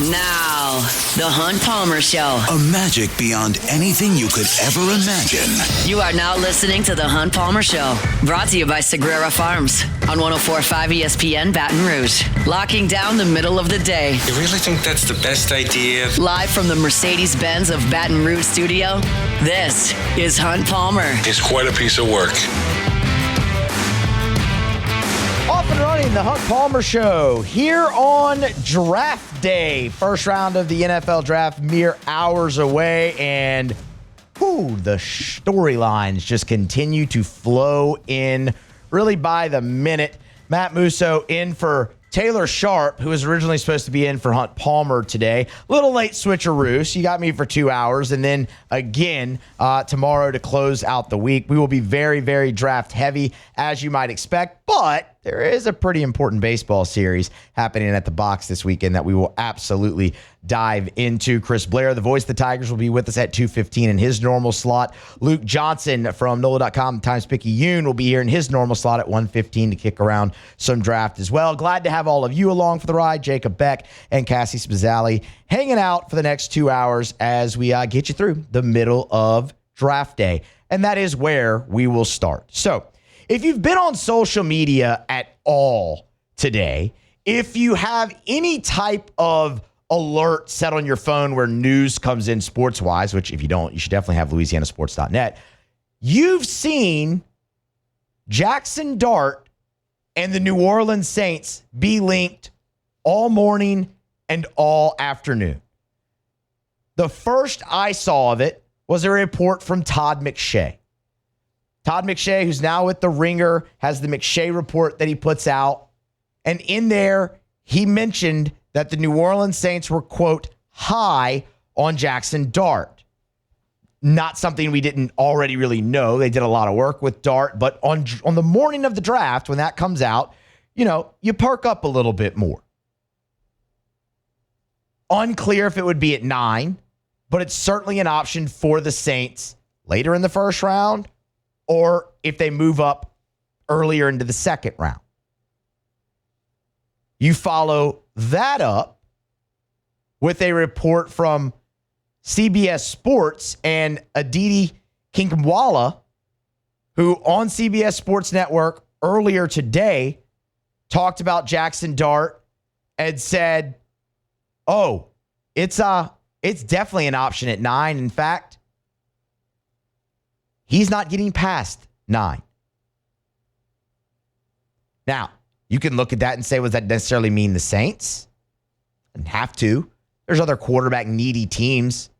Now, the Hunt Palmer Show. A magic beyond anything you could ever imagine. You are now listening to the Hunt Palmer Show. Brought to you by Sagrera Farms on 104.5 ESPN Baton Rouge. Locking down the middle of the day. You really think that's the best idea? Live from the Mercedes-Benz of Baton Rouge studio, this is Hunt Palmer. It's quite a piece of work. Off and running, the Hunt Palmer Show here on Draft Day. First round of the NFL Draft mere hours away, and the storylines just continue to flow in really by the minute. Matt Musso in for Taylor Sharp, who was originally supposed to be in for Hunt Palmer today. Little late switcheroo, so you got me for 2 hours, and then again tomorrow to close out the week. We will be very, very draft heavy, as you might expect, but there is a pretty important baseball series happening at the box this weekend that we will absolutely dive into. Chris Blair, the voice of the Tigers, will be with us at 2:15 in his normal slot. Luke Johnson from NOLA.com, Times Picayune, will be here in his normal slot at 1:15 to kick around some draft as well. Glad to have all of you along for the ride. Jacob Beck and Cassie Spazzali hanging out for the next 2 hours as we get you through the middle of draft day. And that is where we will start. So, if you've been on social media at all today, if you have any type of alert set on your phone where news comes in sports-wise, which if you don't, you should definitely have LouisianaSports.net, you've seen Jackson Dart and the New Orleans Saints be linked all morning and all afternoon. The first I saw of it was a report from Todd McShay. Todd McShay, who's now with The Ringer, has the McShay report that he puts out. And in there, he mentioned that the New Orleans Saints were, quote, high on Jackson Dart. Not something we didn't already really know. They did a lot of work with Dart. But on the morning of the draft, when that comes out, you perk up a little bit more. Unclear if it would be at 9, but it's certainly an option for the Saints later in the first round, or if they move up earlier into the second round. You follow that up with a report from CBS Sports and Aditi Kinkhamwala, who on CBS Sports Network earlier today talked about Jackson Dart and said, it's definitely an option at 9. In fact, he's not getting past 9. Now, you can look at that and say, does that necessarily mean the Saints? Doesn't have to. There's other quarterback-needy teams.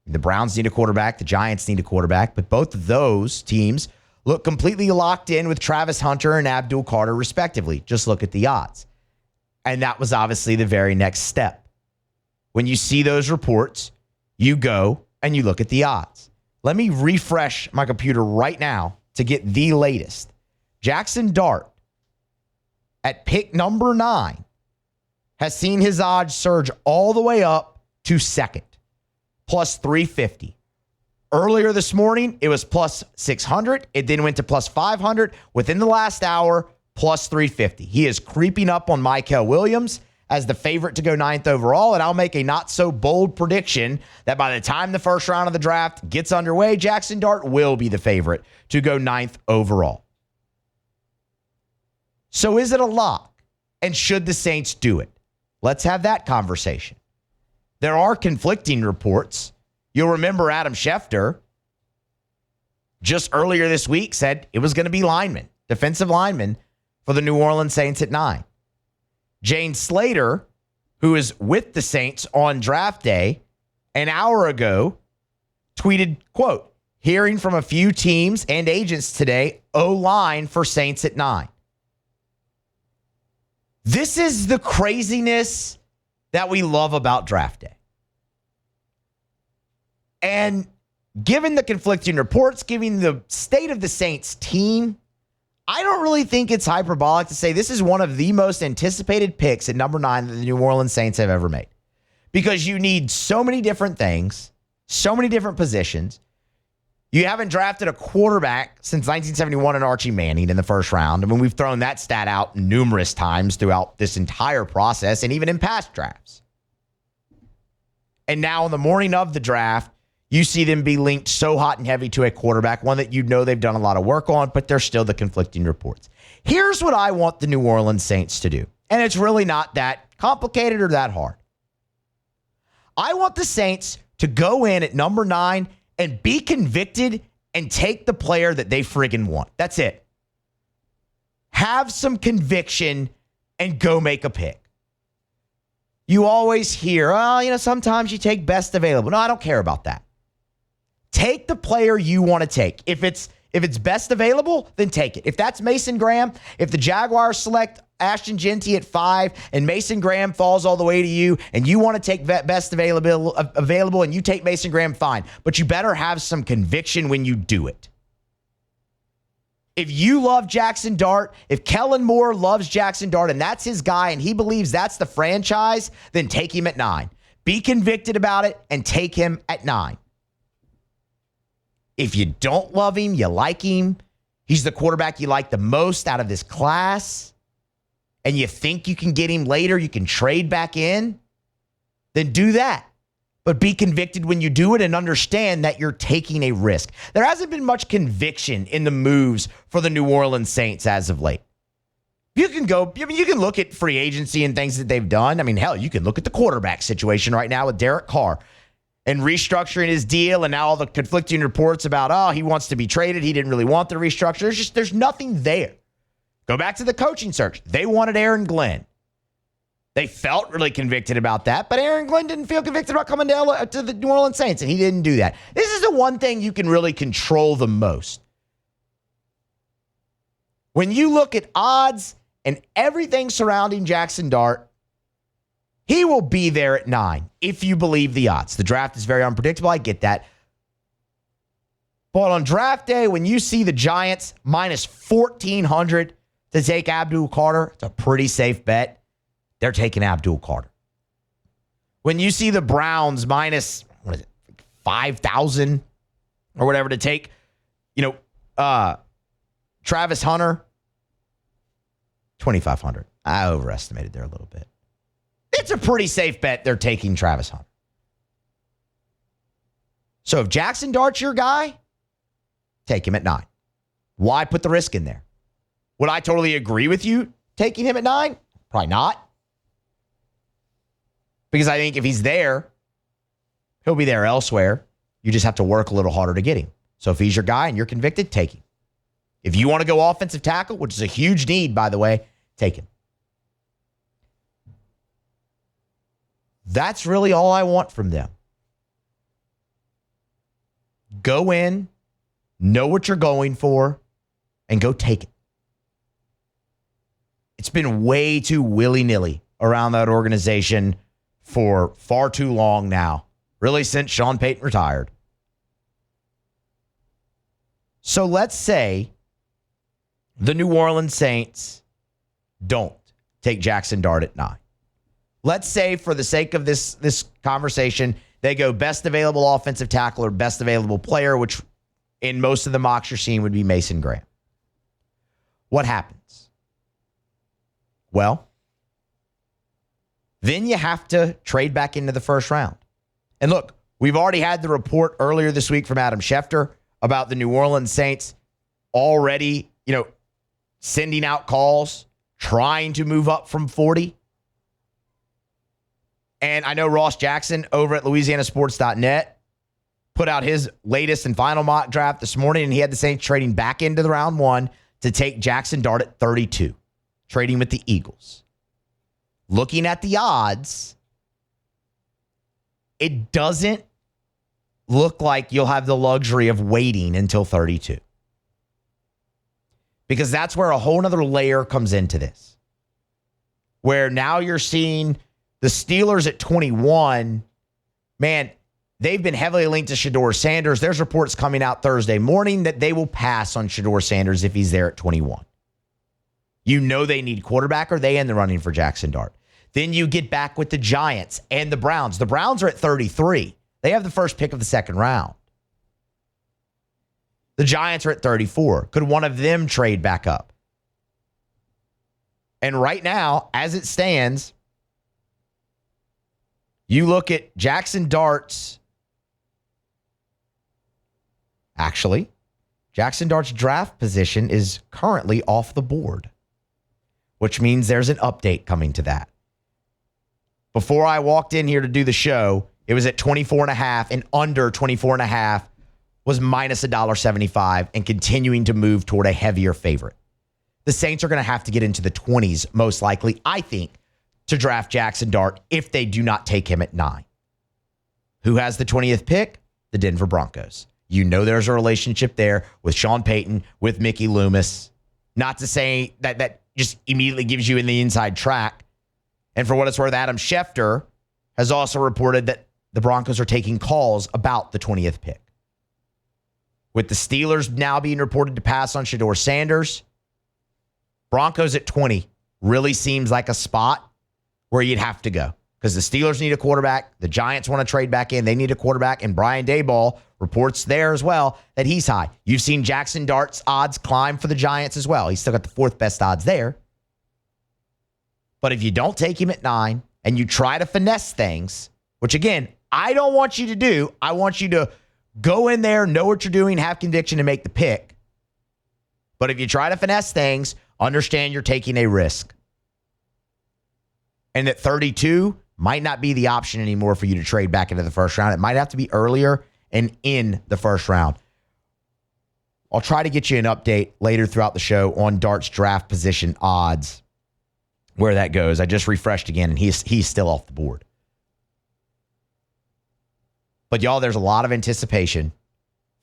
The Browns need a quarterback. The Giants need a quarterback. But both of those teams look completely locked in with Travis Hunter and Abdul Carter, respectively. Just look at the odds. And that was obviously the very next step. When you see those reports, you go and you look at the odds. Let me refresh my computer right now to get the latest. Jackson Dart at pick number 9 has seen his odds surge all the way up to second, plus 350. Earlier this morning, it was plus 600. It then went to plus 500. Within the last hour, plus 350. He is creeping up on Mykel Williams as the favorite to go 9th overall, and I'll make a not-so-bold prediction that by the time the first round of the draft gets underway, Jackson Dart will be the favorite to go 9th overall. So is it a lock, and should the Saints do it? Let's have that conversation. There are conflicting reports. You'll remember Adam Schefter just earlier this week said it was going to be linemen, defensive linemen for the New Orleans Saints at 9. Jane Slater, who is with the Saints on draft day, an hour ago, tweeted, quote, hearing from a few teams and agents today, O-line for Saints at 9. This is the craziness that we love about draft day. And given the conflicting reports, given the state of the Saints team, I don't really think it's hyperbolic to say this is one of the most anticipated picks at number 9 that the New Orleans Saints have ever made. Because you need so many different things, so many different positions. You haven't drafted a quarterback since 1971 in Archie Manning in the first round. I mean, we've thrown that stat out numerous times throughout this entire process and even in past drafts. And now on the morning of the draft, you see them be linked so hot and heavy to a quarterback, one that you know they've done a lot of work on, but there's still the conflicting reports. Here's what I want the New Orleans Saints to do. And it's really not that complicated or that hard. I want the Saints to go in at number 9 and be convicted and take the player that they friggin' want. That's it. Have some conviction and go make a pick. You always hear, sometimes you take best available. No, I don't care about that. Take the player you want to take. If it's best available, then take it. If that's Mason Graham, if the Jaguars select Ashton Genty at 5 and Mason Graham falls all the way to you and you want to take best available and you take Mason Graham, fine. But you better have some conviction when you do it. If you love Jackson Dart, if Kellen Moore loves Jackson Dart and that's his guy and he believes that's the franchise, then take him at 9. Be convicted about it and take him at 9. If you don't love him, you like him, he's the quarterback you like the most out of this class, and you think you can get him later, you can trade back in, then do that. But be convicted when you do it and understand that you're taking a risk. There hasn't been much conviction in the moves for the New Orleans Saints as of late. You can look at free agency and things that they've done. Hell, you can look at the quarterback situation right now with Derek Carr and restructuring his deal and now all the conflicting reports about, he wants to be traded. He didn't really want the restructure. There's nothing there. Go back to the coaching search. They wanted Aaron Glenn. They felt really convicted about that, but Aaron Glenn didn't feel convicted about coming to the New Orleans Saints, and he didn't do that. This is the one thing you can really control the most. When you look at odds and everything surrounding Jackson Dart, he will be there at 9 if you believe the odds. The draft is very unpredictable. I get that. But on draft day, when you see the Giants minus 1,400 to take Abdul Carter, it's a pretty safe bet. They're taking Abdul Carter. When you see the Browns minus 5,000 or whatever to take, Travis Hunter, 2,500. I overestimated there a little bit. It's a pretty safe bet they're taking Travis Hunter. So if Jackson Dart's your guy, take him at 9. Why put the risk in there? Would I totally agree with you taking him at 9? Probably not. Because I think if he's there, he'll be there elsewhere. You just have to work a little harder to get him. So if he's your guy and you're convicted, take him. If you want to go offensive tackle, which is a huge need, by the way, take him. That's really all I want from them. Go in, know what you're going for, and go take it. It's been way too willy-nilly around that organization for far too long now, really since Sean Payton retired. So let's say the New Orleans Saints don't take Jackson Dart at 9. Let's say for the sake of this conversation, they go best available offensive tackle or best available player, which in most of the mocks you're seeing would be Mason Graham. What happens? Well, then you have to trade back into the first round. And look, we've already had the report earlier this week from Adam Schefter about the New Orleans Saints already, sending out calls, trying to move up from 40. And I know Ross Jackson over at LouisianaSports.net put out his latest and final mock draft this morning, and he had the Saints trading back into the round 1 to take Jackson Dart at 32, trading with the Eagles. Looking at the odds, it doesn't look like you'll have the luxury of waiting until 32. Because that's where a whole nother layer comes into this. Where now you're seeing the Steelers at 21. Man, they've been heavily linked to Shedeur Sanders. There's reports coming out Thursday morning that they will pass on Shedeur Sanders if he's there at 21. You know they need quarterback, or they in the running for Jackson Dart. Then you get back with the Giants and the Browns. The Browns are at 33. They have the first pick of the second round. The Giants are at 34. Could one of them trade back up? And right now, as it stands, You look at Jackson Dart's. Actually, Jackson Dart's draft position is currently off the board, which means there's an update coming to that. Before I walked in here to do the show, it was at 24.5, and under 24.5 was minus $1.75 and continuing to move toward a heavier favorite. The Saints are going to have to get into the 20s, most likely, I think, to draft Jackson Dart if they do not take him at 9. Who has the 20th pick? The Denver Broncos. You know there's a relationship there with Sean Payton, with Mickey Loomis. Not to say that just immediately gives you in the inside track. And for what it's worth, Adam Schefter has also reported that the Broncos are taking calls about the 20th pick. With the Steelers now being reported to pass on Shedeur Sanders, Broncos at 20 really seems like a spot where you'd have to go. Because the Steelers need a quarterback. The Giants want to trade back in. They need a quarterback. And Brian Daboll reports there as well that he's high. You've seen Jackson Dart's odds climb for the Giants as well. He's still got the 4th best odds there. But if you don't take him at 9 and you try to finesse things, which again, I don't want you to do. I want you to go in there, know what you're doing, have conviction, and make the pick. But if you try to finesse things, understand you're taking a risk. And that 32 might not be the option anymore for you to trade back into the first round. It might have to be earlier and in the first round. I'll try to get you an update later throughout the show on Dart's draft position odds, where that goes. I just refreshed again, and he's still off the board. But y'all, there's a lot of anticipation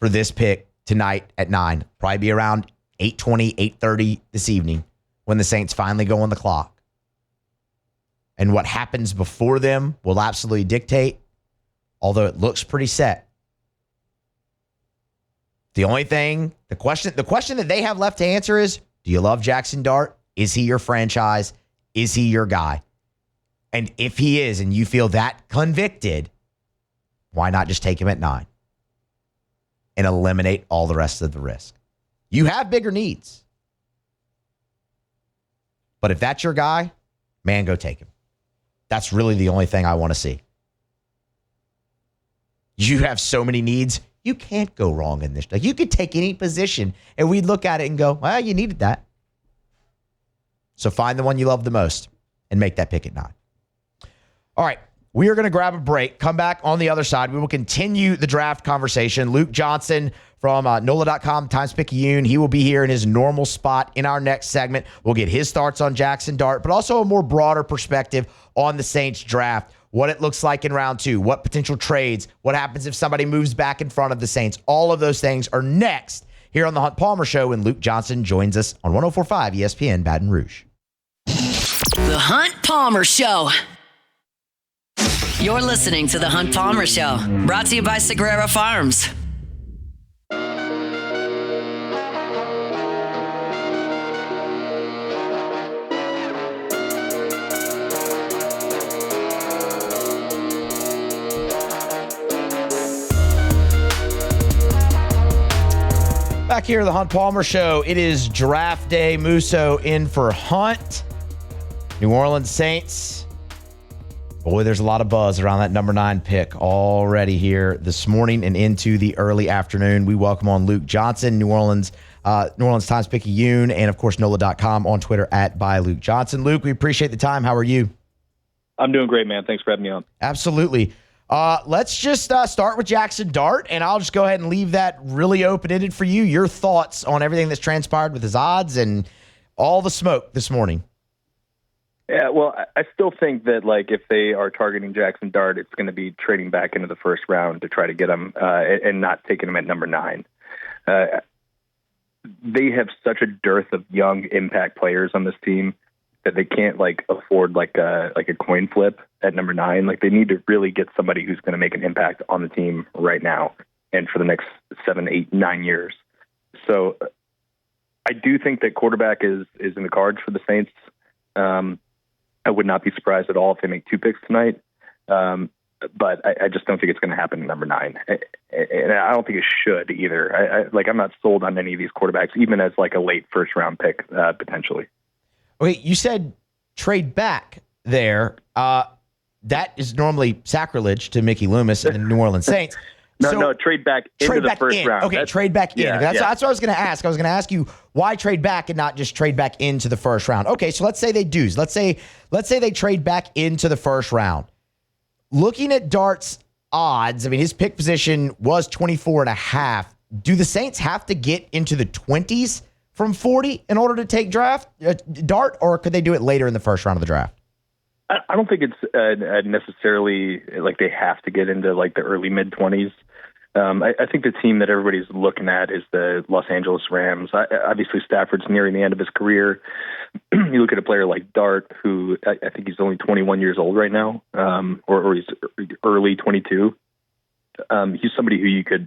for this pick tonight at 9. Probably be around 8:20, 8:30 this evening when the Saints finally go on the clock. And what happens before them will absolutely dictate, although it looks pretty set. The only thing, the question that they have left to answer is, do you love Jackson Dart? Is he your franchise? Is he your guy? And if he is, and you feel that convicted, why not just take him at 9 and eliminate all the rest of the risk? You have bigger needs. But if that's your guy, man, go take him. That's really the only thing I want to see. You have so many needs. You can't go wrong in this. Like, you could take any position and we'd look at it and go, well, you needed that. So find the one you love the most and make that pick at 9. All right. We are going to grab a break, come back on the other side. We will continue the draft conversation. Luke Johnson from NOLA.com, Times-Picayune. He will be here in his normal spot in our next segment. We'll get his thoughts on Jackson Dart, but also a more broader perspective on the Saints draft, what it looks like in round 2, what potential trades, what happens if somebody moves back in front of the Saints. All of those things are next here on the Hunt Palmer Show when Luke Johnson joins us on 104.5 ESPN Baton Rouge. The Hunt Palmer Show. You're listening to The Hunt Palmer Show, brought to you by Sagrera Farms. Back here at the Hunt Palmer Show, it is draft day. Musso in for Hunt. New Orleans Saints. Boy, there's a lot of buzz around that number 9 pick already here this morning and into the early afternoon. We welcome on Luke Johnson, New Orleans Times-Picayune, and of course NOLA.com on Twitter at @ByLukeJohnson. Luke, we appreciate the time. How are you? I'm doing great, man. Thanks for having me on. Absolutely. Let's just start with Jackson Dart, and I'll just go ahead and leave that really open-ended for you. Your thoughts on everything that's transpired with his odds and all the smoke this morning. Yeah, well, I still think that, like, if they are targeting Jackson Dart, it's going to be trading back into the first round to try to get him and not taking him at number 9. They have such a dearth of young impact players on this team that they can't, like, afford like a coin flip at number 9. Like, they need to really get somebody who's going to make an impact on the team right now and for the next 7, 8, 9 years. So I do think that quarterback is in the cards for the Saints. I would not be surprised at all if they make 2 picks tonight. But I just don't think it's going to happen at number 9. And I don't think it should either. I'm not sold on any of these quarterbacks, even as like a late first round pick, potentially. Okay, you said trade back there. that is normally sacrilege to Mickey Loomis and the New Orleans Saints. No, trade back into the first round. Okay, trade back in. That's what I was going to ask. I was going to ask you why trade back and not just trade back into the first round. Okay, so let's say they do. Let's say they trade back into the first round. Looking at Dart's odds, I mean, his pick position was 24.5. Do the Saints have to get into the 20s from 40 in order to take Dart, or could they do it later in the first round of the draft? I don't think it's necessarily like they have to get into like the early mid-20s. I think the team that everybody's looking at is the Los Angeles Rams. Obviously, Stafford's nearing the end of his career. You look at a player like Dart, who I think he's only 21 years old right now, or he's early 22. He's somebody who you could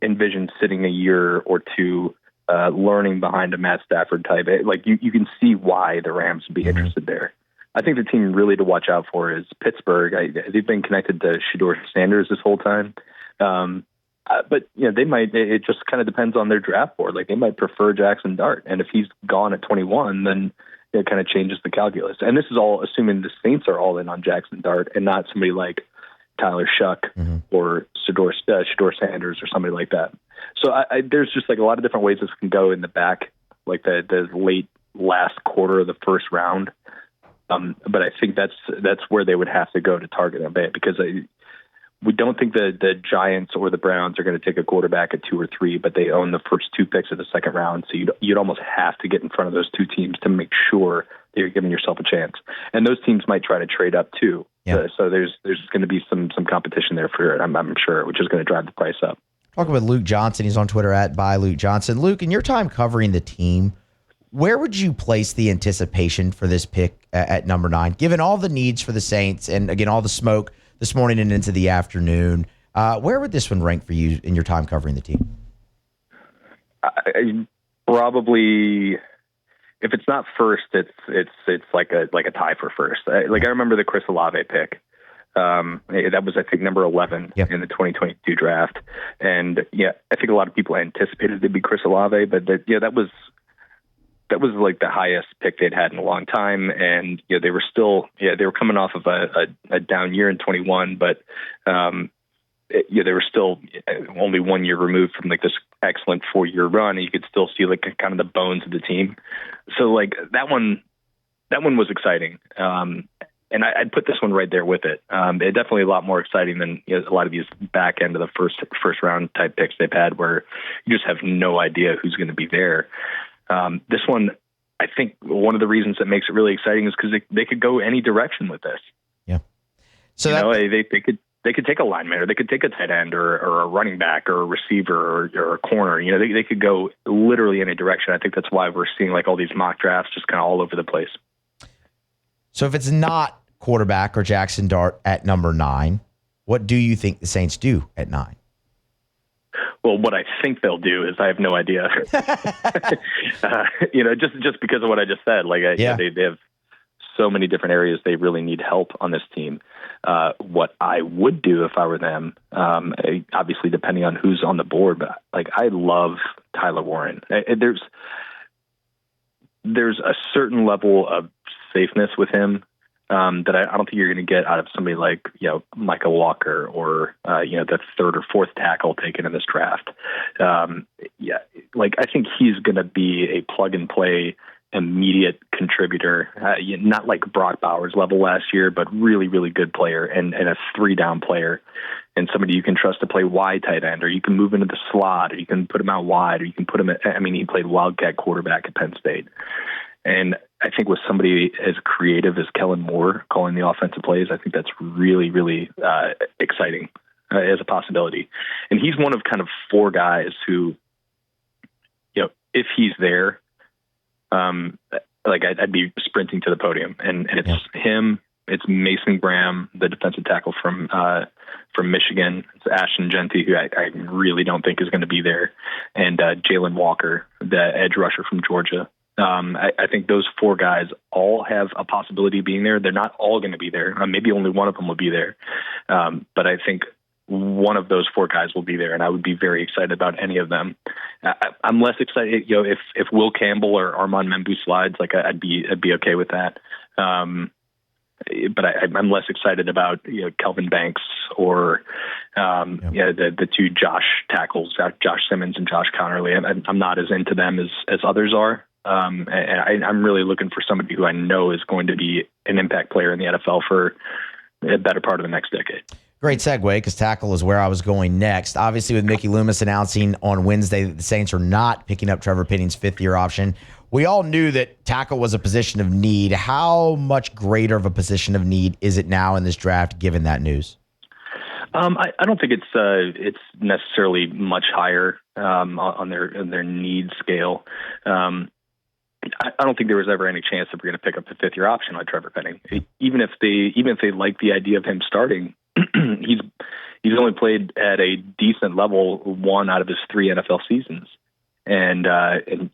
envision sitting a year or two learning behind a Matt Stafford type. Like you can see why the Rams would be interested there. I think the team really to watch out for is Pittsburgh. They've been connected to Shedeur Sanders this whole time. But they might, it just kind of depends on their draft board. Like they might prefer Jackson Dart. And if he's gone at 21, then it kind of changes the calculus. And this is all assuming the Saints are all in on Jackson Dart and not somebody like Tyler Shuck or Shedeur Sanders or somebody like that. So there's just like a lot of different ways this can go in the back, like the late last quarter of the first round. But I think that's where they would have to go to target a bit, because we don't think the Giants or the Browns are going to take a quarterback at 2 or 3, but they own the first 2 picks of the second round. So you'd almost have to get in front of those 2 teams to make sure that you're giving yourself a chance. And those teams might try to trade up too. Yeah. So there's going to be some competition there for it, I'm sure, which is going to drive the price up. Talking with Luke Johnson. He's on Twitter at @ByLukeJohnson. Luke, in your time covering the team, where would you place the anticipation for this pick at number 9, given all the needs for the Saints and, again, all the smoke this morning and into the afternoon? Where would this one rank for you in your time covering the team? Probably, if it's not first, it's like a tie for first. I remember the Chris Olave pick. That was, I think, number 11 in the 2022 draft. And I think a lot of people anticipated it'd be Chris Olave, but that was like the highest pick they'd had in a long time. And they were still, they were coming off of a down year in 21, but they were still only 1 year removed from like this excellent 4-year run. And you could still see like kind of the bones of the team. So like that one was exciting. And I'd put this one right there with it. It's definitely a lot more exciting than a lot of these back end of the first round type picks they've had, where you just have no idea who's going to be there. This one, I think one of the reasons that makes it really exciting is because they could go any direction with this. Yeah. So they could take a lineman, or they could take a tight end, or a running back, or a receiver, or a corner. They could go literally any direction. I think that's why we're seeing like all these mock drafts just kind of all over the place. So if it's not quarterback or Jackson Dart at number 9, what do you think the Saints do at 9? Well, what I think they'll do is I have no idea. Just because of what I just said. They have so many different areas they really need help on this team. What I would do if I were them, obviously depending on who's on the board, but I love Tyler Warren. There's a certain level of safeness with him that I don't think you're going to get out of somebody like Michael Walker or the 3rd or 4th tackle taken in this draft. I think he's going to be a plug and play immediate contributor, not like Brock Bowers level last year, but really, really good player and a 3-down player, and somebody you can trust to play wide tight end, or you can move into the slot, or you can put him out wide, or you can put him he played wildcat quarterback at Penn State. And I think with somebody as creative as Kellen Moore calling the offensive plays, I think that's really, really exciting as a possibility. And he's one of kind of 4 guys who, if he's there, I'd be sprinting to the podium. And it's him, it's Mason Graham, the defensive tackle from Michigan. It's Ashton Genty, who I really don't think is going to be there, and Jalen Walker, the edge rusher from Georgia. I think those 4 guys all have a possibility of being there. They're not all going to be there. Maybe only one of them will be there. But I think one of those 4 guys will be there, and I would be very excited about any of them. I'm less excited, if Will Campbell or Armand Membu slides, I'd be okay with that. But I'm less excited about Kelvin Banks or the two Josh tackles, Josh Simmons and Josh Connerly. I'm not as into them as others are. And I'm really looking for somebody who I know is going to be an impact player in the NFL for a better part of the next decade. Great segue, because tackle is where I was going next. Obviously, with Mickey Loomis announcing on Wednesday that the Saints are not picking up Trevor Penning's fifth-year option, we all knew that tackle was a position of need. How much greater of a position of need is it now in this draft, given that news? I don't think it's necessarily much higher on their need scale. I don't think there was ever any chance that we're going to pick up the fifth-year option on Trevor Penning. Even if they like the idea of him starting, he's only played at a decent level one out of his 3 NFL seasons, and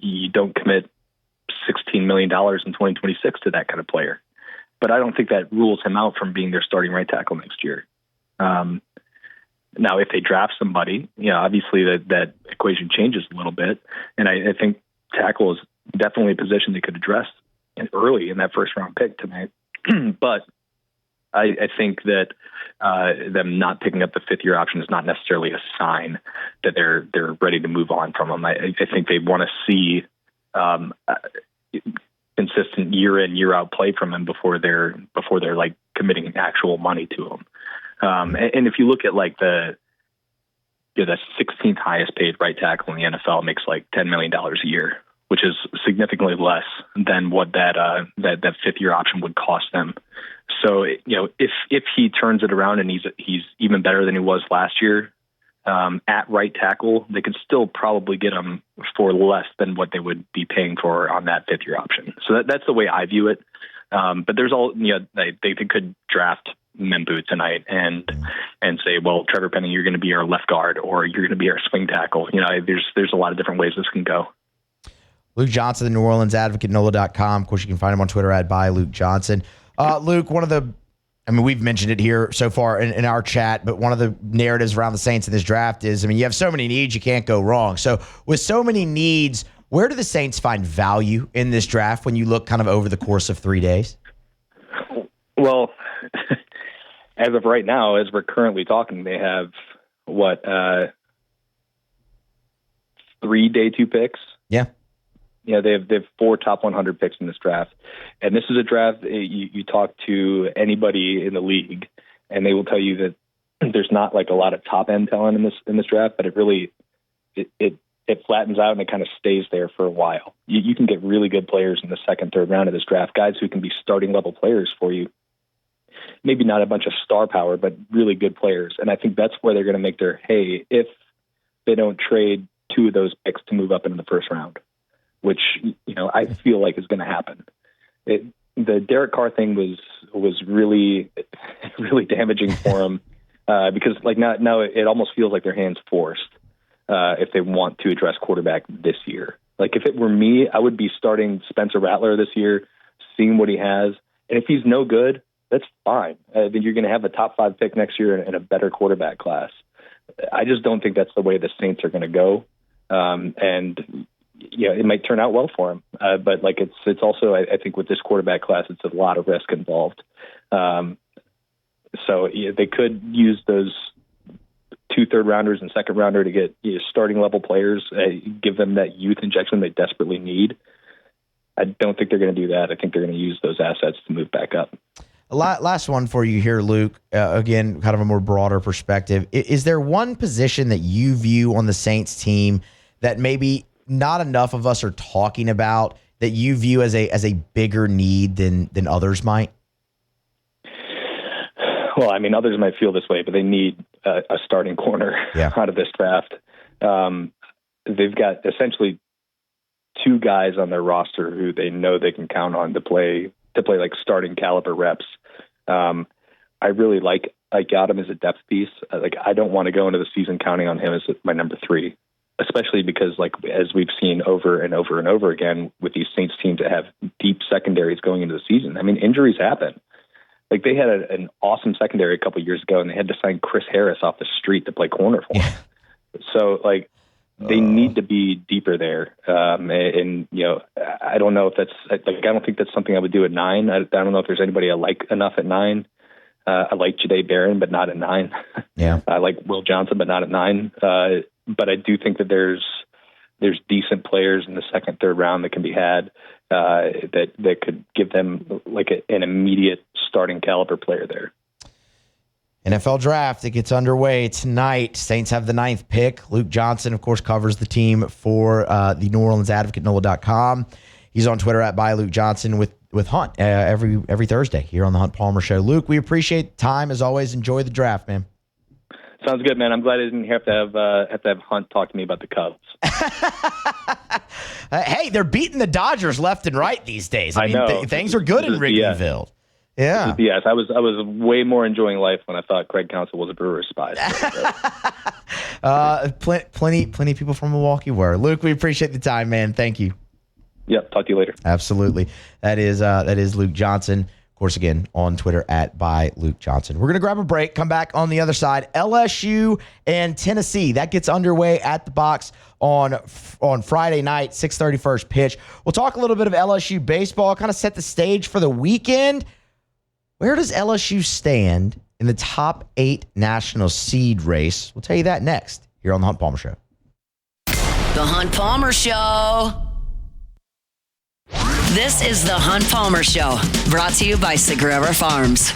you don't commit $16 million in 2026 to that kind of player. But I don't think that rules him out from being their starting right tackle next year. Now, if they draft somebody, obviously that equation changes a little bit, and I think tackle is definitely a position they could address early in that first-round pick tonight. But I think that them not picking up the fifth-year option is not necessarily a sign that they're ready to move on from him. I think they want to see consistent year-in, year-out play from him before they're like committing actual money to him. And if you look at like the 16th highest paid right tackle in the NFL makes like $10 million a year, which is significantly less than what that fifth-year option would cost them. So, if he turns it around and he's even better than he was last year at right tackle, they could still probably get him for less than what they would be paying for on that fifth-year option. So that's the way I view it. But there's they could draft Membu tonight and say, well, Trevor Penning, you're going to be our left guard, or you're going to be our swing tackle. There's a lot of different ways this can go. Luke Johnson, the New Orleans Advocate, NOLA.com. Of course, you can find him on Twitter at @ByLukeJohnson. Luke, we've mentioned it here so far in our chat, but one of the narratives around the Saints in this draft is, you have so many needs, you can't go wrong. So with so many needs, where do the Saints find value in this draft when you look kind of over the course of 3 days? Well, as of right now, as we're currently talking, they have 3 day 2 picks. Yeah. Yeah, they have 4 top 100 picks in this draft, and this is a draft. You talk to anybody in the league, and they will tell you that there's not like a lot of top end talent in this draft, but it really it flattens out and it kind of stays there for a while. You can get really good players in the second, third round of this draft, guys who can be starting level players for you. Maybe not a bunch of star power, but really good players, and I think that's where they're going to make their hay if they don't trade 2 of those picks to move up into the first round, which I feel like is going to happen. The Derek Carr thing was really really damaging for him because now it almost feels like their hands forced if they want to address quarterback this year. Like if it were me, I would be starting Spencer Rattler this year, seeing what he has, and if he's no good, that's fine. Then you're going to have a top 5 pick next year and a better quarterback class. I just don't think that's the way the Saints are going to go, and it might turn out well for him, but it's also I think with this quarterback class, it's a lot of risk involved. So they could use those 2 third-rounders and second-rounder to get starting level players, give them that youth injection they desperately need. I don't think they're going to do that. I think they're going to use those assets to move back up. Last one for you here, Luke. Again, kind of a more broader perspective. Is there one position that you view on the Saints team that maybe not enough of us are talking about, that you view as a bigger need than others might? Well, others might feel this way, but they need a starting corner out of this draft. They've got essentially 2 guys on their roster who they know they can count on to play like starting caliber reps. I really like him as a depth piece. I don't want to go into the season counting on him as my number 3. Especially because, as we've seen over and over and over again with these Saints teams that have deep secondaries going into the season, injuries happen. They had an awesome secondary a couple of years ago, and they had to sign Chris Harris off the street to play corner for them. So, They need to be deeper there. And I don't know if that's I don't think that's something I would do at 9. I don't know if there's anybody I like enough at 9. I like Jahdae Barron, but not at 9. Yeah. I like Will Johnson, but not at 9. But I do think that there's decent players in the second, third round that can be had that could give them like an immediate starting caliber player there. NFL draft, it gets underway tonight. Saints have the 9th pick. Luke Johnson, of course, covers the team for the New Orleans Advocate, NOLA.com. He's on Twitter at @ByLukeJohnson with Hunt every Thursday here on the Hunt Palmer Show. Luke, we appreciate the time. As always, enjoy the draft, man. Sounds good, man. I'm glad I didn't have to have Hunt talk to me about the Cubs. Hey, they're beating the Dodgers left and right these days. I mean, know. Things are good in Wrigleyville. Yeah. Yes, I was way more enjoying life when I thought Craig Counsell was a Brewers spy. Plenty of people from Milwaukee were. Luke, we appreciate the time, man. Thank you. Yep. Talk to you later. Absolutely. That is Luke Johnson. Of course, again, on Twitter at @ByLukeJohnson. We're going to grab a break, come back on the other side. LSU and Tennessee. That gets underway at the box on Friday night, 6:30 first pitch. We'll talk a little bit of LSU baseball, kind of set the stage for the weekend. Where does LSU stand in the top 8 national seed race? We'll tell you that next here on The Hunt Palmer Show. The Hunt Palmer Show. This is The Hunt Palmer Show, brought to you by Sagrera Farms.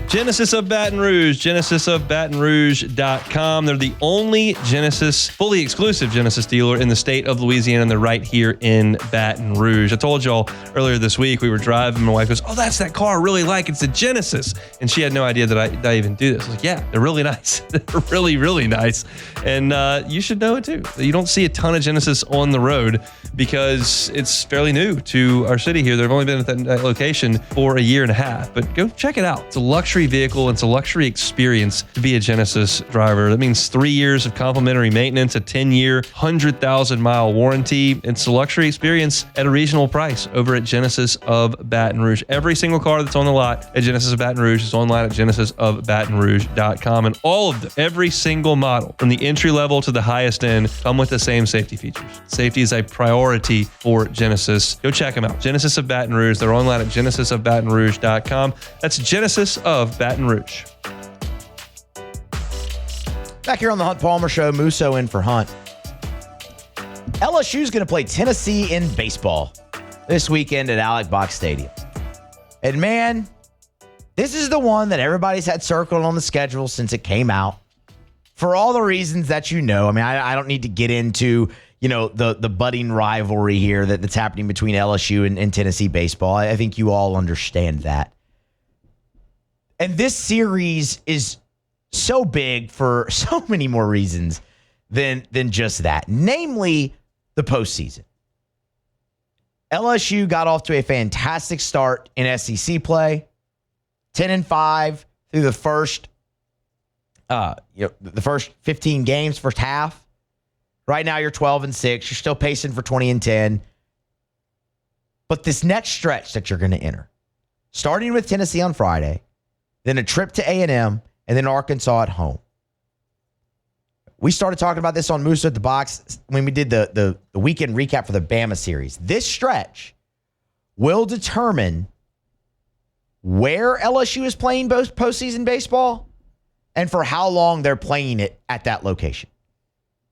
Genesis of Baton Rouge, genesisofbatonrouge.com. They're the only fully exclusive Genesis dealer in the state of Louisiana, and they're right here in Baton Rouge. I told y'all earlier this week, we were driving, my wife goes, "Oh, that's that car I really like. It's a Genesis." And she had no idea that I even do this. I was like, yeah, they're really nice. They're really, really nice. And you should know it too. You don't see a ton of Genesis on the road because it's fairly new to our city here. They've only been at that location for a year and a half, but go check it out. It's a luxury vehicle. It's a luxury experience to be a Genesis driver. That means 3 years of complimentary maintenance, a 10-year, 100,000-mile warranty. It's a luxury experience at a reasonable price over at Genesis of Baton Rouge. Every single car that's on the lot at Genesis of Baton Rouge is online at genesisofbatonrouge.com, and all of them, every single model, from the entry level to the highest end, come with the same safety features. Safety is a priority for Genesis. Go check them out. Genesis of Baton Rouge. They're online at genesisofbatonrouge.com. That's Genesis of Baton Rouge. Back here on the Hunt Palmer Show, Musso in for Hunt. LSU's going to play Tennessee in baseball this weekend at Alex Box Stadium. And man, this is the one that everybody's had circled on the schedule since it came out. For all the reasons that you know. I mean, I don't need to get into, the budding rivalry here that's happening between LSU and Tennessee baseball. I think you all understand that. And this series is so big for so many more reasons than just that. Namely, the postseason. LSU got off to a fantastic start in SEC play. 10-5 through the first the first 15 games, first half. Right now you're 12-6. You're still pacing for 20-10. But this next stretch that you're going to enter, starting with Tennessee on Friday, then a trip to A&M, and then Arkansas at home. We started talking about this on Musso at the Box when we did the weekend recap for the Bama series. This stretch will determine where LSU is playing both postseason baseball and for how long they're playing it at that location.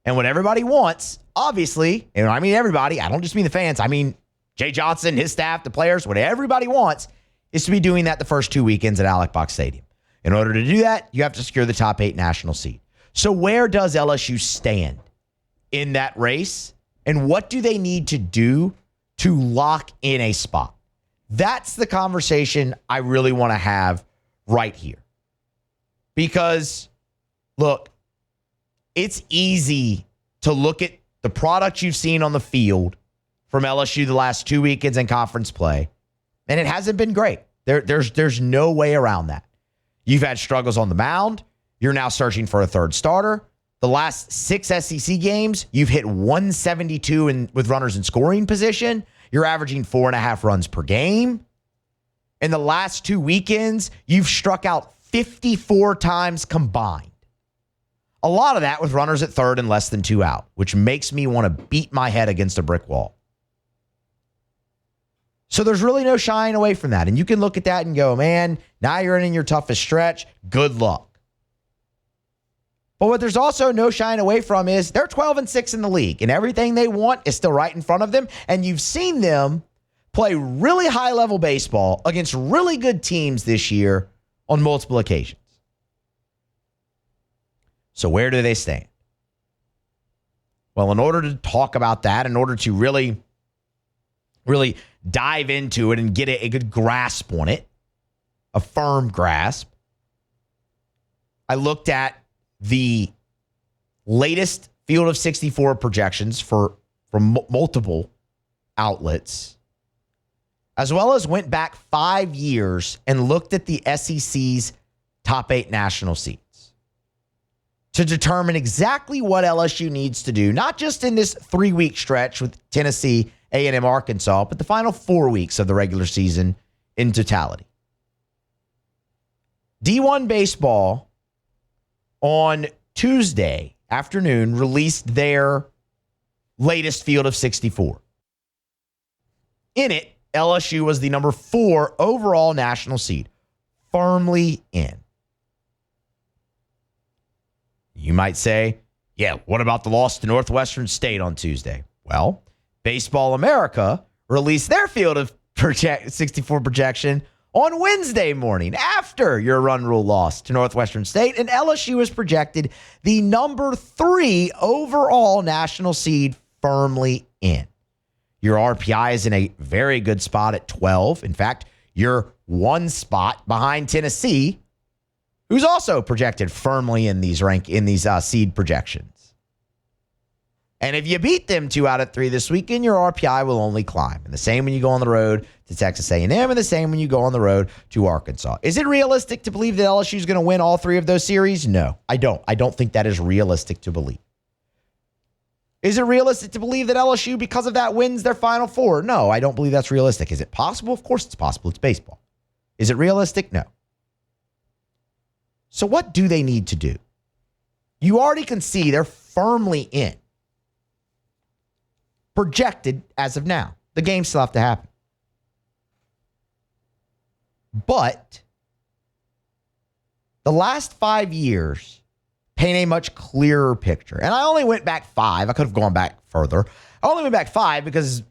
And what everybody wants, obviously, and I mean everybody, I don't just mean the fans, I mean Jay Johnson, his staff, the players, what everybody wants is to be doing that the first 2 weekends at Alex Box Stadium. In order to do that, you have to secure the top 8 national seed. So where does LSU stand in that race? And what do they need to do to lock in a spot? That's the conversation I really want to have right here. Because, look, it's easy to look at the product you've seen on the field from LSU the last 2 weekends in conference play, and it hasn't been great. There's no way around that. You've had struggles on the mound. You're now searching for a third starter. The last 6 SEC games, you've hit 172 with runners in scoring position. You're averaging 4.5 runs per game. In the last 2 weekends, you've struck out 54 times combined. A lot of that with runners at third and less than 2 out, which makes me want to beat my head against a brick wall. So there's really no shying away from that. And you can look at that and go, man, now you're in your toughest stretch. Good luck. But what there's also no shying away from is they're 12-6 in the league, and everything they want is still right in front of them. And you've seen them play really high-level baseball against really good teams this year on multiple occasions. So where do they stand? Well, in order to talk about that, in order to really dive into it and get a good grasp on it, a firm grasp, I looked at the latest field of 64 projections from multiple outlets, as well as went back 5 years and looked at the SEC's top 8 national seeds to determine exactly what LSU needs to do, not just in this 3-week stretch with Tennessee, A&M, Arkansas, but the final 4 weeks of the regular season in totality. D1 Baseball on Tuesday afternoon released their latest field of 64. In it, LSU was the number 4 overall national seed, firmly in. You might say, yeah, what about the loss to Northwestern State on Tuesday? Well, Baseball America released their field of 64 projection on Wednesday morning after your run rule loss to Northwestern State, and LSU is projected the number 3 overall national seed, firmly in. Your RPI is in a very good spot at 12. In fact, you're 1 spot behind Tennessee, who's also projected firmly in these seed projections. And if you beat them 2 out of 3 this weekend, your RPI will only climb. And the same when you go on the road to Texas A&M, and the same when you go on the road to Arkansas. Is it realistic to believe that LSU is going to win all 3 of those series? No, I don't. I don't think that is realistic to believe. Is it realistic to believe that LSU, because of that, wins their Final Four? No, I don't believe that's realistic. Is it possible? Of course it's possible. It's baseball. Is it realistic? No. So what do they need to do? You already can see they're firmly in. Projected as of now. The games still have to happen. But the last 5 years paint a much clearer picture. And I only went back 5. I could have gone back further. I only went back 5 because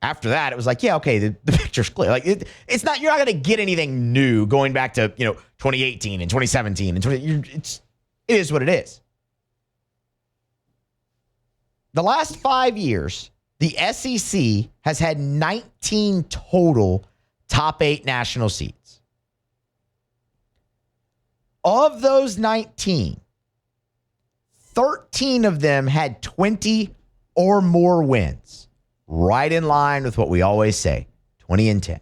after that, it was like, yeah, okay, the picture's clear. Like it's not, you're not going to get anything new going back to, 2018 and 2017 and it is what it is. The last 5 years, the SEC has had 19 total top 8 national seeds. Of those 19, 13 of them had 20 or more wins. Right in line with what we always say, 20-10.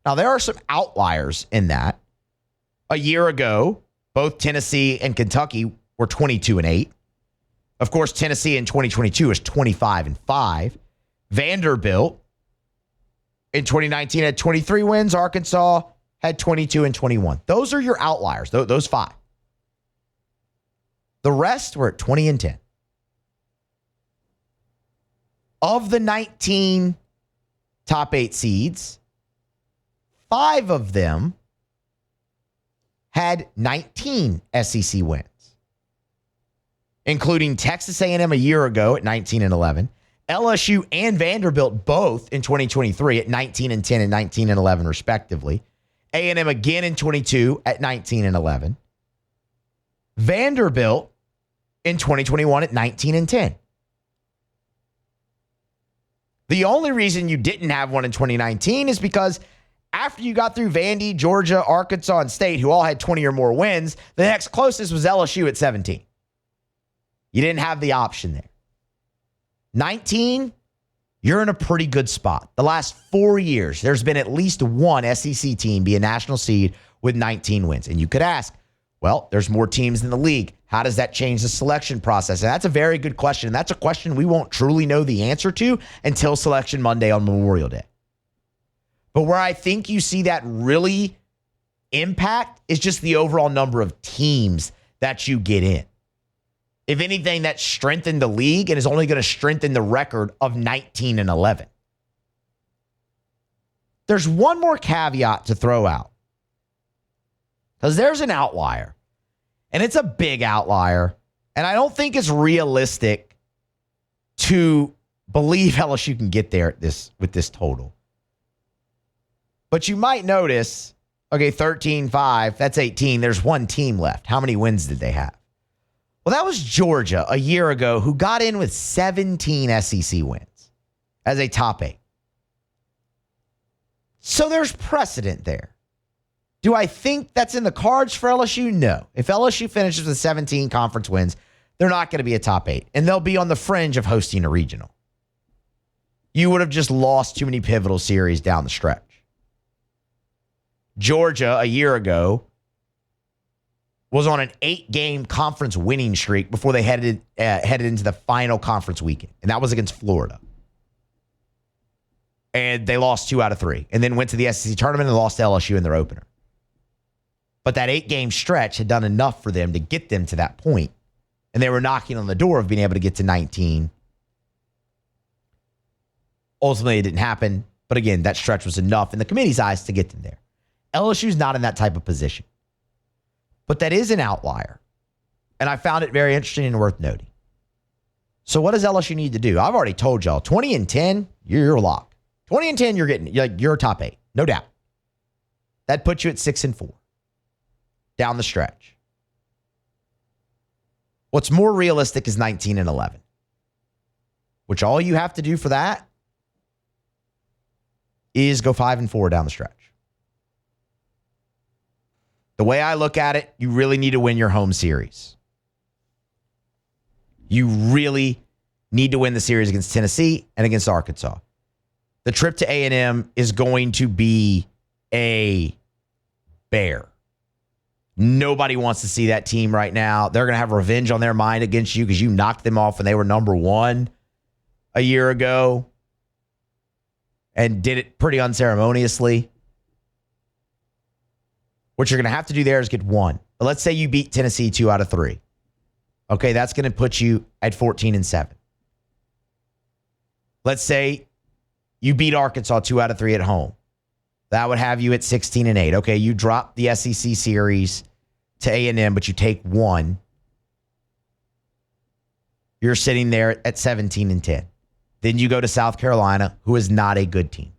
Now, there are some outliers in that. A year ago, both Tennessee and Kentucky were 22-8. Of course, Tennessee in 2022 is 25-5. Vanderbilt in 2019 had 23 wins. Arkansas had 22-21. Those are your outliers, those 5. The rest were at 20-10. Of the 19 top 8 seeds, 5 of them had 19 SEC wins, including Texas A&M a year ago at 19-11, LSU and Vanderbilt both in 2023 at 19-10 and 19-11 respectively, A&M again in 22 at 19-11, Vanderbilt in 2021 at 19-10. The only reason you didn't have one in 2019 is because after you got through Vandy, Georgia, Arkansas, and State, who all had 20 or more wins, the next closest was LSU at 17. You didn't have the option there. 19, you're in a pretty good spot. The last 4 years, there's been at least one SEC team be a national seed with 19 wins. And you could ask, well, there's more teams in the league. How does that change the selection process? And that's a very good question. And that's a question we won't truly know the answer to until Selection Monday on Memorial Day. But where I think you see that really impact is just the overall number of teams that you get in. If anything, that strengthened the league and is only going to strengthen the record of 19-11. There's one more caveat to throw out. Because there's an outlier. And it's a big outlier. And I don't think it's realistic to believe LSU can get there with this total. But you might notice, okay, 13-5, that's 18. There's one team left. How many wins did they have? Well, that was Georgia a year ago, who got in with 17 SEC wins as a top 8. So there's precedent there. Do I think that's in the cards for LSU? No. If LSU finishes with 17 conference wins, they're not going to be a top 8, and they'll be on the fringe of hosting a regional. You would have just lost too many pivotal series down the stretch. Georgia a year ago was on an 8-game conference winning streak before they headed into the final conference weekend, and that was against Florida. And they lost 2 out of 3, and then went to the SEC tournament and lost to LSU in their opener. But that 8-game stretch had done enough for them to get them to that point, and they were knocking on the door of being able to get to 19. Ultimately, it didn't happen, but again, that stretch was enough in the committee's eyes to get them there. LSU's not in that type of position. But that is an outlier. And I found it very interesting and worth noting. So what does LSU need to do? I've already told y'all, 20-10, you're locked. 20-10, you're top 8, no doubt. That puts you at 6-4 down the stretch. What's more realistic is 19-11, which all you have to do for that is go 5-4 down the stretch. The way I look at it, you really need to win your home series. You really need to win the series against Tennessee and against Arkansas. The trip to A&M is going to be a bear. Nobody wants to see that team right now. They're going to have revenge on their mind against you because you knocked them off when they were number 1 a year ago and did it pretty unceremoniously. What you're going to have to do there is get 1. But let's say you beat Tennessee 2 out of 3. Okay, that's going to put you at 14-7. Let's say you beat Arkansas 2 out of 3 at home. That would have you at 16-8. Okay, you drop the SEC series to A&M, but you take 1. You're sitting there at 17-10. Then you go to South Carolina, who is not a good team.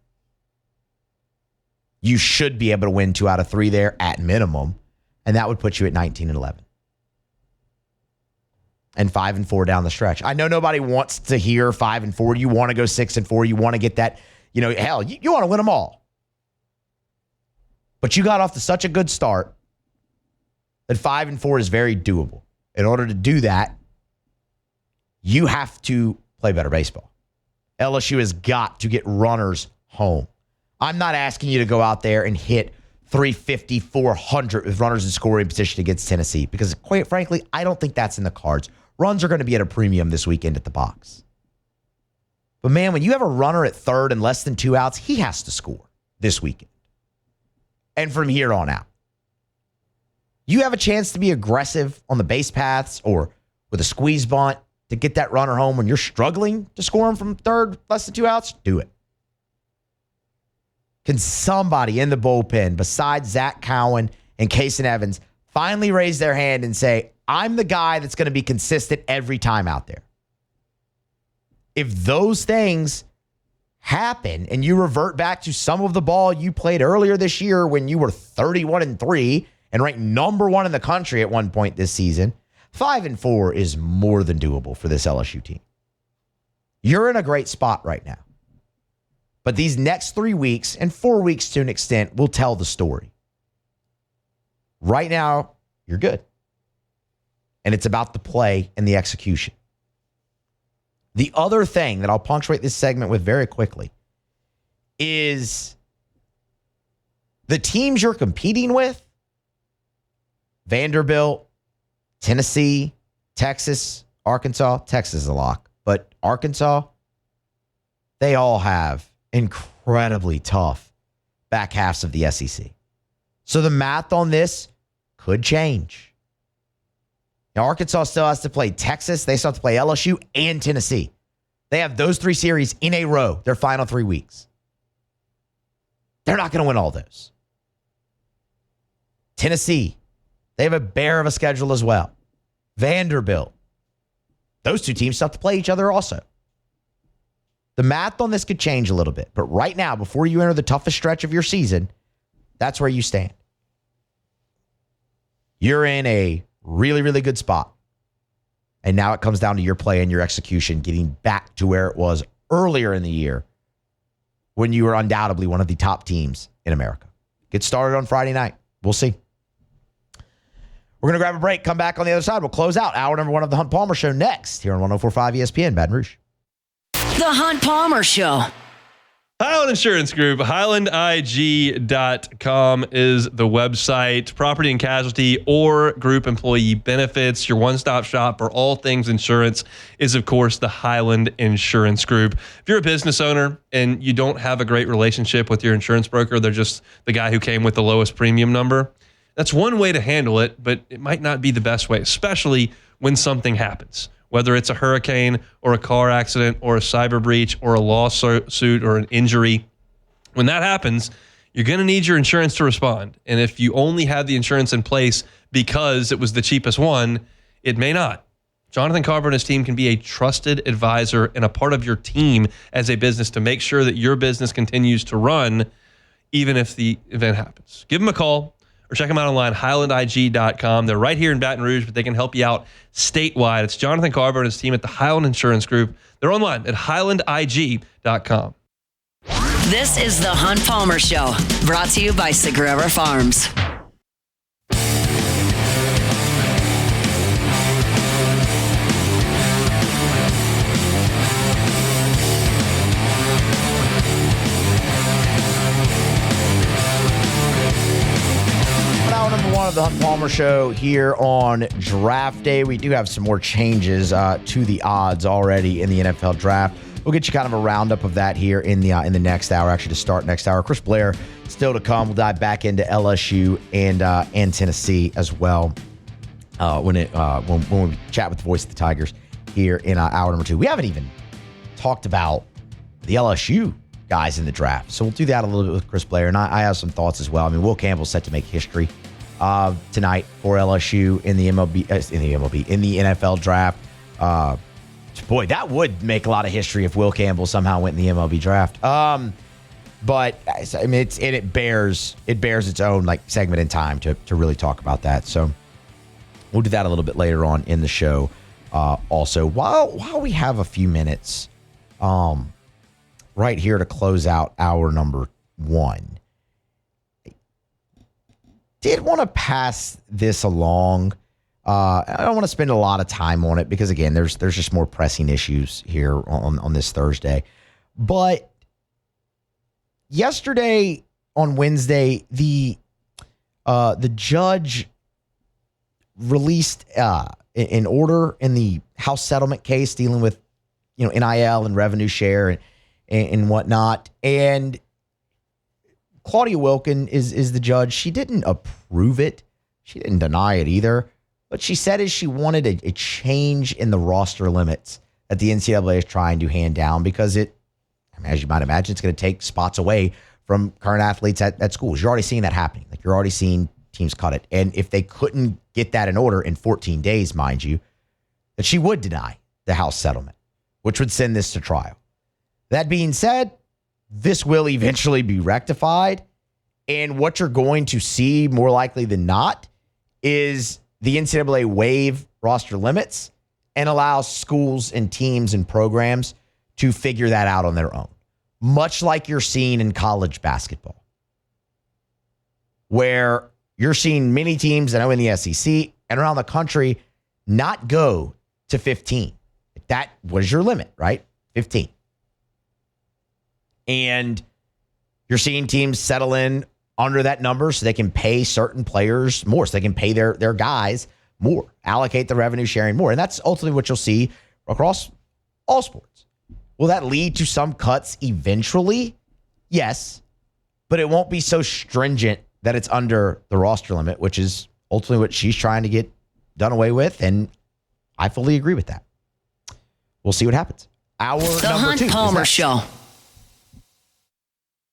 You should be able to win 2 out of 3 there at minimum, and that would put you at 19-11. And 5-4 down the stretch. I know nobody wants to hear 5-4. You want to go 6-4. You want to get that, hell, you want to win them all. But you got off to such a good start that 5-4 is very doable. In order to do that, you have to play better baseball. LSU has got to get runners home. I'm not asking you to go out there and hit 350, 400 with runners in scoring position against Tennessee because, quite frankly, I don't think that's in the cards. Runs are going to be at a premium this weekend at the box. But, man, when you have a runner at third and less than 2 outs, he has to score this weekend. And from here on out. You have a chance to be aggressive on the base paths or with a squeeze bunt to get that runner home when you're struggling to score him from third, less than 2 outs, do it. Can somebody in the bullpen besides Zach Cowan and Kason Evans finally raise their hand and say, I'm the guy that's going to be consistent every time out there? If those things happen and you revert back to some of the ball you played earlier this year when you were 31-3 and ranked number 1 in the country at one point this season, 5-4 is more than doable for this LSU team. You're in a great spot right now. But these next 3 weeks and 4 weeks to an extent will tell the story. Right now, you're good. And it's about the play and the execution. The other thing that I'll punctuate this segment with very quickly is the teams you're competing with, Vanderbilt, Tennessee, Texas, Arkansas. Texas is a lock, but Arkansas, they all have incredibly tough back halves of the SEC. So the math on this could change. Now, Arkansas still has to play Texas. They still have to play LSU and Tennessee. They have those 3 series in a row, their final 3 weeks. They're not going to win all those. Tennessee, they have a bear of a schedule as well. Vanderbilt. Those 2 teams still have to play each other also. The math on this could change a little bit. But right now, before you enter the toughest stretch of your season, that's where you stand. You're in a really, really good spot. And now it comes down to your play and your execution getting back to where it was earlier in the year when you were undoubtedly one of the top teams in America. Get started on Friday night. We'll see. We're going to grab a break, come back on the other side. We'll close out hour number 1 of the Hunt Palmer Show next here on 104.5 ESPN, Baton Rouge. The Hunt Palmer Show. Highland Insurance Group, HighlandIG.com is the website. Property and casualty or group employee benefits. Your one-stop shop for all things insurance is, of course, the Highland Insurance Group. If you're a business owner and you don't have a great relationship with your insurance broker, they're just the guy who came with the lowest premium number, that's one way to handle it, but it might not be the best way, especially when something happens. Whether it's a hurricane or a car accident or a cyber breach or a lawsuit or an injury. When that happens, you're going to need your insurance to respond. And if you only have the insurance in place because it was the cheapest one, it may not. Jonathan Carver and his team can be a trusted advisor and a part of your team as a business to make sure that your business continues to run even if the event happens. Give them a call. Or check them out online, HighlandIG.com. They're right here in Baton Rouge, but they can help you out statewide. It's Jonathan Carver and his team at the Highland Insurance Group. They're online at HighlandIG.com. This is the Hunt Palmer Show, brought to you by Sagrera Farms. Number 1 of the Hunt Palmer Show here on Draft Day. We do have some more changes to the odds already in the NFL Draft. We'll get you kind of a roundup of that here in the next hour. Actually, to start next hour, Chris Blair still to come. We'll dive back into LSU and Tennessee as well when we chat with the voice of the Tigers here in hour number 2. We haven't even talked about the LSU guys in the draft, so we'll do that a little bit with Chris Blair, and I have some thoughts as well. I mean, Will Campbell's set to make history tonight for LSU in the NFL draft. Boy, that would make a lot of history if Will Campbell somehow went in the MLB draft. But I mean, it bears its own like segment in time to really talk about that. So we'll do that a little bit later on in the show. Also, while we have a few minutes, right here to close out hour number 1. Did want to pass this along. I don't want to spend a lot of time on it because, again, there's just more pressing issues here on this Thursday. But yesterday on Wednesday, the judge released an order in the House settlement case dealing with NIL and revenue share and whatnot. And Claudia Wilkin is the judge. She didn't approve it. She didn't deny it either. But she said she wanted a change in the roster limits that the NCAA is trying to hand down because as you might imagine, it's going to take spots away from current athletes at schools. You're already seeing that happening. Like, you're already seeing teams cut it. And if they couldn't get that in order in 14 days, mind you, that she would deny the House settlement, which would send this to trial. That being said, this will eventually be rectified. And what you're going to see more likely than not is the NCAA waive roster limits and allow schools and teams and programs to figure that out on their own. Much like you're seeing in college basketball, where you're seeing many teams, I know in the SEC and around the country, not go to 15. That was your limit, right? 15. And you're seeing teams settle in under that number so they can pay certain players more, so they can pay their guys more, allocate the revenue sharing more. And that's ultimately what you'll see across all sports. Will that lead to some cuts eventually? Yes, but it won't be so stringent that it's under the roster limit, which is ultimately what she's trying to get done away with. And I fully agree with that. We'll see what happens. Hour The number Hunt 2 is Palmer next. Show.